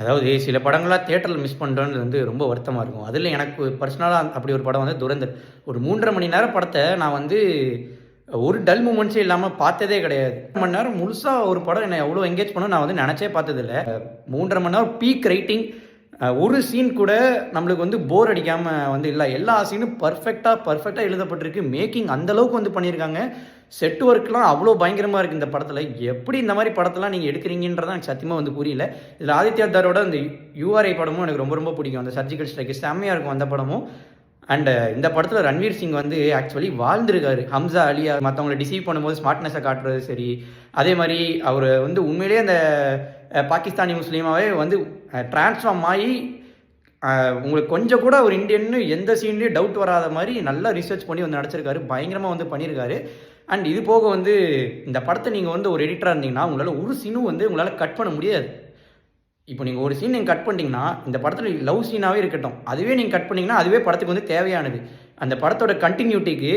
அதாவது சில படங்கள்லாம் தியேட்டர்ல மிஸ் பண்றோம்னது வந்து ரொம்ப வருத்தமா இருக்கும். அதில எனக்கு பர்சனலா அப்படி ஒரு படம் வந்து துரந்தர். ஒரு 3 1/2 மணி நேரம் படத்த நான் வந்து ஒரு டல் மூமெண்ட்ஸே இல்லாம பார்த்ததே கிடையாது. 1 மணி நேரம் முழுசா ஒரு படம் என்ன எவ்வளோ என்கேஜ் பண்ணும் நான் வந்து நெனச்சே பார்த்ததில்ல. 3 1/2 மணி நேரம் பீக் ரைட்டிங். ஒரு சீன் கூட நம்மளுக்கு வந்து போர் அடிக்காம வந்து இல்ல. எல்லா சீனும் பெர்ஃபெக்ட்டா எழுதப்பட்டிருக்கு. மேக்கிங் அந்த அளவுக்கு வந்து பண்ணியிருக்காங்க. செட் ஒர்க்லாம் அவ்வளோ பயங்கரமா இருக்கு இந்த படத்துல. எப்படி இந்த மாரி படத்தெல்லாம் நீங்க எடுக்கிறீங்கன்றது எனக்கு சத்தியமா வந்து புரியல. இதுல ஆதித்யா தாரோட அந்த யுஆர்ஐ படமும் எனக்கு ரொம்ப ரொம்ப பிடிக்கும். அந்த சர்ஜிக்கல் ஸ்ட்ரைக் செம்மையா இருக்கும் அந்த படமும். அண்ட் இந்த படத்துல ரன்வீர் சிங் வந்து ஆக்சுவலி வாழ்ந்திருக்காரு. ஹம்சா, அலியா மத்தவங்கள டிசீவ் பண்ணும்போது ஸ்மார்ட்னஸ காட்டுறது சரி, அதே மாரி அவரு வந்து உண்மையிலேயே அந்த பாகிஸ்தானி முஸ்லீமாவே வந்து ட்ரான்ஸ்ஃபார்ம் ஆயி உங்களுக்கு கொஞ்சம் கூட ஒரு இந்தியன்னு எந்த சீன்லயும் டவுட் வராத மாரி நல்லா ரிசர்ச் பண்ணி வந்து நடிச்சிருக்காரு. பயங்கரமா வந்து பண்ணியிருக்காரு. அண்ட் இது போக வந்து இந்த படத்த நீங்க வந்து ஒரு எடிட்டரா இருந்தீங்கன்னா, உங்களால ஒரு சீனும் வந்து உங்களால கட் பண்ண முடியாது. இப்போ நீங்க ஒரு சீன் நீங்க கட் பண்ணிட்டீங்கன்னா, இந்த படத்துல லவ் சீனாவே இருக்கட்டும். அதுவே நீங்க கட் பண்ணீங்கன்னா, அதுவே படத்துக்கு வந்து தேவையானது. அந்த படத்தோட கன்டினியூட்டிக்கு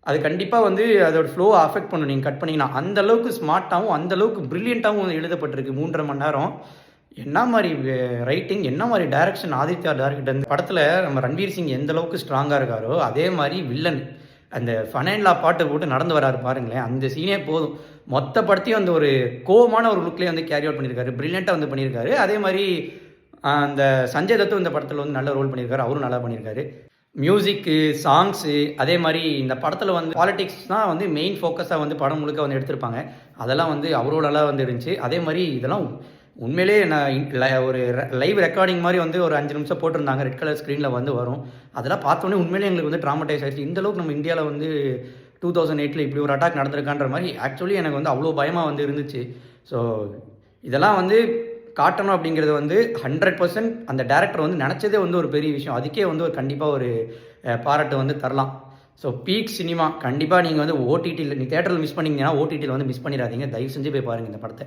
அது கண்டிப்பா வந்து அதோட ஃப்ளோவ அஃபெக்ட் பண்ணும் நீங்க கட் பண்ணீங்கன்னா. அந்த அளவுக்கு ஸ்மார்ட்டாவும், அந்த அளவுக்கு பிரில்லியன்ட்டாவும் எழுதப்பட்டிருக்கு 3 1/2 மணி நேரம். என்ன மாரி ரைட்டிங், என்ன மாரி டைரக்ஷன் ஆதித்யா டைரக்டர். இந்த படத்துல நம்ம ரன்வீர் சிங் எந்த அளவுக்கு ஸ்ட்ராங்கா இருக்காரோ, அதே மாரி வில்லன் அந்த ஃபன் லா பாட்டு போட்டு நடந்து வராரு பாருங்களேன். அந்த சீனே போதும். மொத்த படத்தையும் அந்த ஒரு கோவமான ஒரு லுக்லயே வந்து கேரி அவுட் பண்ணியிருக்காரு. பிரில்லியன்ட்டா வந்து பண்ணியிருக்காரு. அதே மாரி அந்த சஞ்சய் தத்தும் இந்த படத்துல வந்து நல்ல ரோல் பண்ணியிருக்காரு. அவரும் நல்லா பண்ணியிருக்காரு. மியூசிக்கு, சாங்ஸு அதே மாரி இந்த படத்துல வந்து பாலிடிக்ஸ் தான் வந்து மெயின் ஃபோக்கஸா வந்து படம் முழுக்க வந்து எடுத்திருப்பாங்க. அதெல்லாம் வந்து அவ்வளோ நல்லா வந்து இருந்துச்சு. அதே மாரி இதெல்லாம் உண்மையிலேயே நான் ஒரு லைவ் ரெக்கார்டிங் மாரி வந்து ஒரு 5 நிமிஷம் போட்டிருந்தாங்க. ரெட் கலர் ஸ்க்ரீன்ல வந்து வரும். அதெல்லாம் பார்த்தோனே உண்மையிலேயே எங்களுக்கு வந்து ட்ராமடைஸ் ஆயிடுச்சு. இந்த அளவுக்கு நம்ம இந்தியால வந்து 2008ல இப்படி ஒரு அட்டாக் நடந்திருக்கான்ற மாரி ஆக்சுவலி எனக்கு வந்து அவ்வளோ பயமா வந்து இருந்துச்சு. ஸோ இதெல்லாம் வந்து காட்டணும் அப்படிங்கிறது வந்து 100% அந்த டைரக்டர் வந்து நெனச்சதே வந்து ஒரு பெரிய விஷயம். அதுக்கே வந்து ஒரு கண்டிப்பா ஒரு பாராட்டு வந்து தரலாம். ஸோ பீக் சினிமா கண்டிப்பா நீங்க வந்து ஓடிடில நீங்க தியேட்டர்ல மிஸ் பண்ணீங்கன்னா, ஓடிடில வந்து மிஸ் பண்ணிறாதீங்க. தயவு செஞ்சு போய் பாருங்க இந்த படத்த.